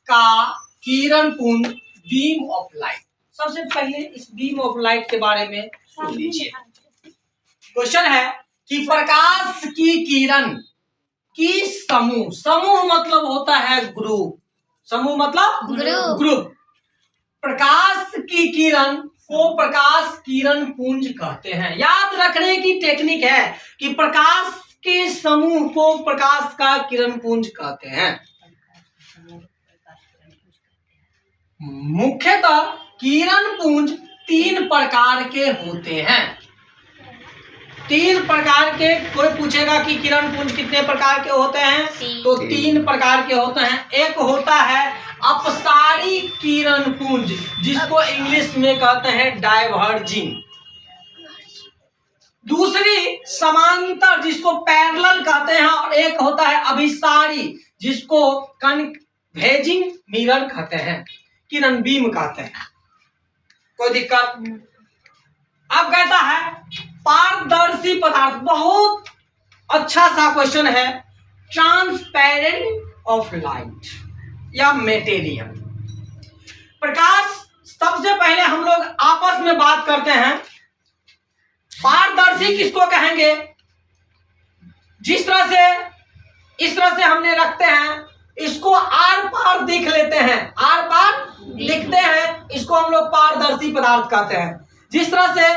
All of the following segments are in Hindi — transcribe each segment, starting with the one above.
का किरण पुंज बीम ऑफ लाइट। सबसे पहले इस बीम ऑफ लाइट के बारे में सुन लीजिए। क्वेश्चन है कि प्रकाश की किरण की समूह, समूह मतलब होता है ग्रुप, समूह मतलब ग्रुप। प्रकाश की किरण को प्रकाश किरण पुंज कहते हैं। याद रखने की टेक्निक है कि प्रकाश के समूह को प्रकाश का किरण पुंज कहते हैं। मुख्यतः किरण पुंज 3 प्रकार के होते हैं। 3 प्रकार के, कोई पूछेगा कि किरण पुंज कितने प्रकार के होते हैं, तो 3 प्रकार के होते हैं। एक होता है अपसारी किरण पुंज, जिसको इंग्लिश में कहते हैं डाइवर्जिंग। दूसरी समांतर, जिसको पैरेलल कहते हैं, और एक होता है अभिसारी, जिसको कन्वर्जिंग मिरर कहते हैं, किरण बीम कहते हैं। कोई दिक्कत? अब कहता है पारदर्शी पदार्थ, बहुत अच्छा सा क्वेश्चन है। ट्रांसपेरेंट ऑफ लाइट या मेटेरियल। प्रकाश, सबसे पहले हम लोग आपस में बात करते हैं। पारदर्शी किसको कहेंगे? जिस तरह से इस तरह से हमने रखते हैं, इसको आर पार देख लेते हैं, आर पार दिखते हैं, इसको हम लोग पारदर्शी पदार्थ कहते हैं। जिस तरह से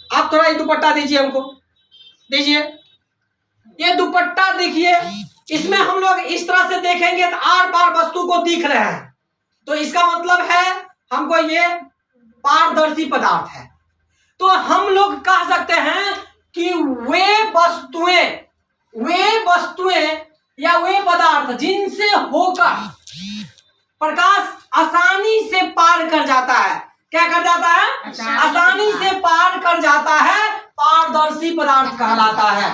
आप थोड़ा ये दुपट्टा दीजिए, हमको दीजिए, ये दुपट्टा देखिए, इसमें हम लोग इस तरह से देखेंगे तो आर पार वस्तु को दिख रहे हैं, तो इसका मतलब है हमको ये पारदर्शी पदार्थ है। तो हम लोग कह सकते हैं कि वे वस्तुएं या वे पदार्थ जिनसे होकर प्रकाश आसानी से पार कर जाता है, क्या कर जाता है? आसानी से पार कर जाता है, पारदर्शी पदार्थ कहलाता है।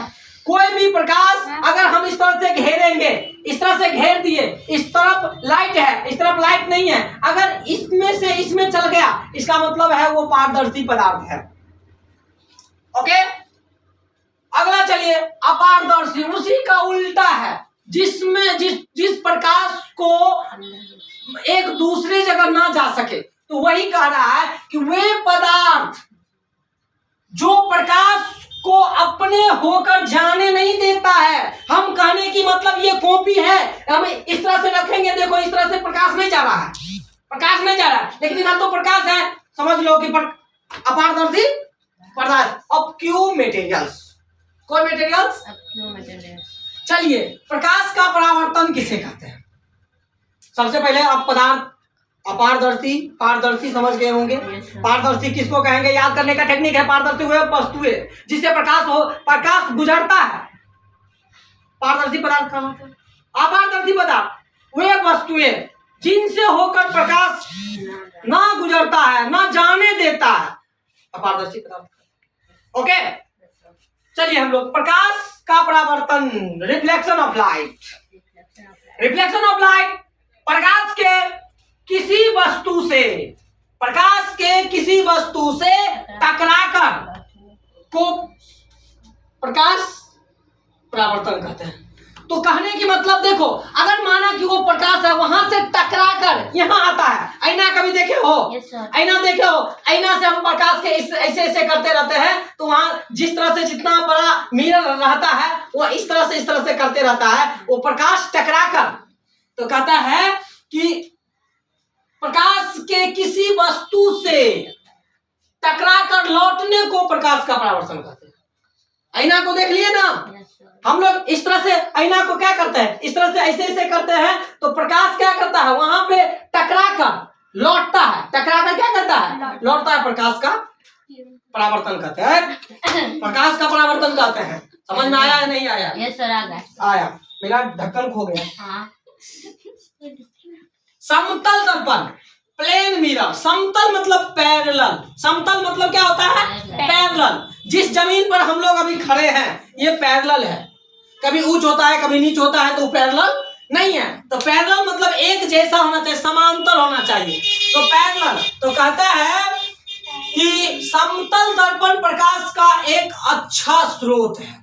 कोई भी प्रकाश अगर हम इस तरह से घेरेंगे, इस तरह से घेर दिए, इस तरफ लाइट है, इस तरफ लाइट नहीं है, अगर इसमें से इसमें चल गया, इसका मतलब है वो पारदर्शी पदार्थ है। ओके, अगला चलिए, अपारदर्शी, उसी का उल्टा है, जिसमें जिस प्रकाश को एक दूसरी जगह ना जा सके। तो वही कह रहा है कि वे पदार्थ जो प्रकाश को अपने होकर जाने नहीं देता है। हम कहने की मतलब ये कॉपी है, हम इस तरह से रखेंगे, देखो इस तरह से प्रकाश नहीं जा रहा है, प्रकाश नहीं जा रहा है, लेकिन इधर तो प्रकाश है, समझ लो कि अपारदर्शी पदार्थ। ऑब्क्यू मटेरियल्स, कोई मटेरियल्स। चलिए, प्रकाश का परावर्तन किसे कहते हैं? सबसे पहले आप पदार्थ अपारदर्शी, पारदर्शी समझ गए होंगे। पारदर्शी किसको कहेंगे? याद करने का टेक्निक है। पारदर्शी हुए वस्तुएं जिससे प्रकाश गुजरता है, पारदर्शी पदार्थ कहलाते हैं। अपारदर्शी पदार्थ वे वस्तुएं जिनसे होकर प्रकाश ना गुजरता है, ना जाने देता है, अपारदर्शी पदार्थ। ओके, चलिए हम लोग प्रकाश का परावर्तन, reflection of light. Reflection of light, प्रकाश के किसी वस्तु से टकराकर को प्रकाश परावर्तन कहते हैं। तो कहने की मतलब देखो, अगर माना कि वो प्रकाश है, वहां से टकराकर यहाँ आता है। आईना कभी देखे हो? आईना देखे हो? आईना से हम प्रकाश के ऐसे ऐसे करते रहते हैं, तो वहां जिस तरह से जितना बड़ा मिरर रहता है, वो इस तरह से करते रहता है, वो प्रकाश टकराकर। तो कहता है कि प्रकाश के किसी वस्तु से टकराकर लौटने को प्रकाश का परावर्तन कहते हैं। आईना को देख लिए ना, हम लोग इस तरह से आईना को क्या करते हैं, इस तरह से ऐसे ऐसे करते हैं, तो प्रकाश क्या करता है, वहां पे टकराकर लौटता है। टकराकर क्या करता है? लौटता है। प्रकाश का परावर्तन कहते हैं। प्रकाश का परावर्तन कहते हैं। समझ में आया या नहीं आया? यस सर, आ गया। आया। मेरा ढक्कन खो गया। हाँ। समतल दर्पण, प्लेन मिरर। समतल मतलब पैरेलल, समतल मतलब क्या होता है? पैरेलल। जिस जमीन पर हम लोग अभी खड़े हैं, ये पैरेलल है। कभी ऊंच होता है, कभी नीच होता है, तो पैरेलल नहीं है। तो पैरेलल मतलब एक जैसा होना चाहिए, समांतर होना चाहिए, तो पैरेलल। तो कहता है कि समतल दर्पण प्रकाश का एक अच्छा स्रोत है,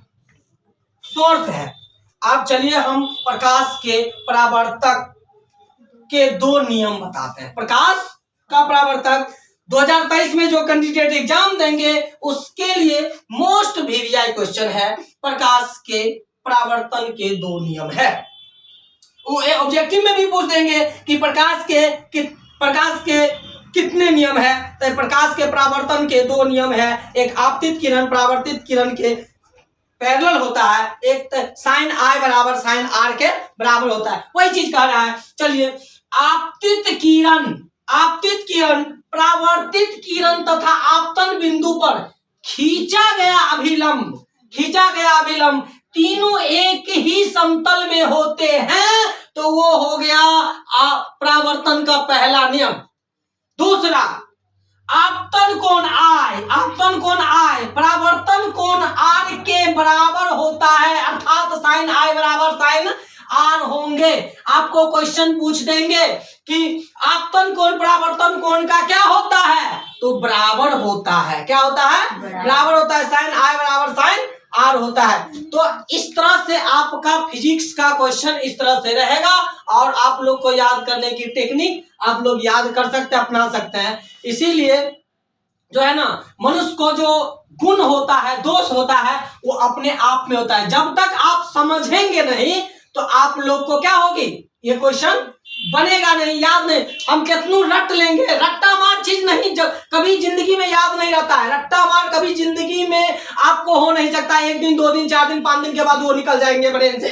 सोर्स है। अब चलिए हम प्रकाश के परावर्तक के 2 नियम बताते हैं। प्रकाश का परावर्तक 2023 में जो कैंडिडेट एग्जाम देंगे उसके लिए मोस्ट वीवीआई क्वेश्चन है, प्रकाश के परावर्तन के 2 नियम है। वो ऑब्जेक्टिव में भी पूछ देंगे कि प्रकाश के कितने नियम है, तो प्रकाश के परावर्तन के 2 नियम है। एक आपतित किरण परावर्तित किरण के पैरेलल होता है, एक साइन आई बराबर साइन आर के बराबर होता है, वही चीज कह रहा है। चलिए, आपतित किरण परावर्तित किरण तथा आपतन बिंदु पर खींचा गया अभिलंब तीनों एक ही समतल में होते हैं, तो वो हो गया परावर्तन का पहला नियम। दूसरा, आपतन कोण I परावर्तन कोण R के बराबर होता है, अर्थात साइन I बराबर साइन R होंगे। आपको क्वेश्चन पूछ देंगे कि आपतन कोण परावर्तन कोण का क्या होता है, तो बराबर होता है। क्या होता है? बराबर होता है। साइन I बराबर साइन R होता है। तो इस तरह से आपका फिजिक्स का क्वेश्चन इस तरह से रहेगा, और आप लोग को याद करने की टेक्निक आप लोग याद कर सकते हैं, अपना सकते हैं। इसीलिए जो है ना, मनुष्य को जो गुण होता है, दोष होता है, वो अपने आप में होता है। जब तक आप समझेंगे नहीं तो आप लोग को क्या होगी, ये क्वेश्चन बनेगा नहीं, याद नहीं। हम कितनू रट लेंगे, रट्टा मार चीज नहीं, कभी जिंदगी में याद नहीं रहता है। रट्टा मार कभी जिंदगी में आपको हो नहीं सकता। 1 दिन 2 दिन 4 दिन 5 दिन के बाद वो निकल जाएंगे ब्रेन से।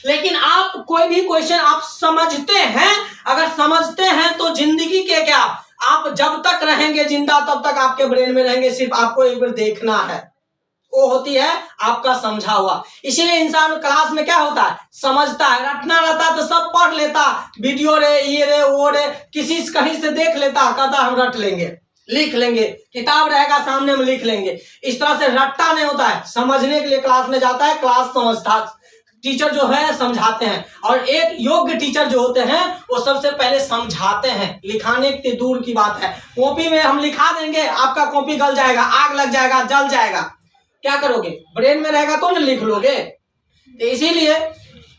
लेकिन आप कोई भी क्वेश्चन आप समझते हैं, अगर समझते हैं तो जिंदगी के क्या, आप जब तक रहेंगे जिंदा तब तक आपके ब्रेन में रहेंगे। सिर्फ आपको एक बार देखना है, वो होती है आपका समझा हुआ। इसीलिए इंसान क्लास में क्या होता है, समझता है। रटना रहता तो सब पढ़ लेता, वीडियो रे, ये रे, वो रे, किसी से कहीं से देख लेता, कहता हम रट लेंगे, लिख लेंगे, किताब रहेगा सामने में लिख लेंगे। इस तरह से रट्टा नहीं होता है। समझने के लिए क्लास में जाता है, क्लास समझता, टीचर जो है समझाते हैं। और एक योग्य टीचर जो होते हैं वो सबसे पहले समझाते हैं, लिखाने की दूर की बात है। कॉपी में हम लिखा देंगे, आपका कॉपी गल जाएगा, आग लग जाएगा, जल जाएगा, क्या करोगे? ब्रेन में रहेगा तो न लिख लोगे। तो इसीलिए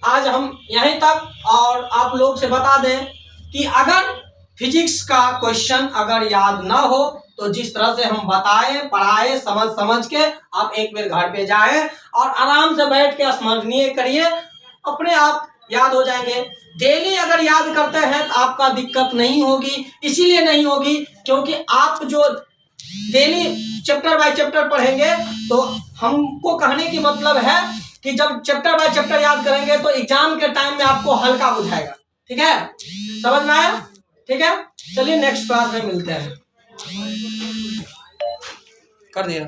आज हम यहीं तक, और आप लोग से बता दें कि अगर फिजिक्स का क्वेश्चन अगर याद ना हो तो जिस तरह से हम बताएं, पढ़ाएं, समझ के आप एक बार घर पे जाएं और आराम से बैठ के स्मरणीय करिए, अपने आप याद हो जाएंगे। डेली अगर याद करते हैं तो आपका दिक्कत नहीं होगी। इसीलिए नहीं होगी क्योंकि आप जो डेली चैप्टर बाय चैप्टर पढ़ेंगे, तो हमको कहने की मतलब है कि जब चैप्टर बाय चैप्टर याद करेंगे तो एग्जाम के टाइम में आपको हल्का बुझाएगा। ठीक है, समझ में आया? ठीक है, चलिए नेक्स्ट क्लास में मिलते हैं। कर दिया।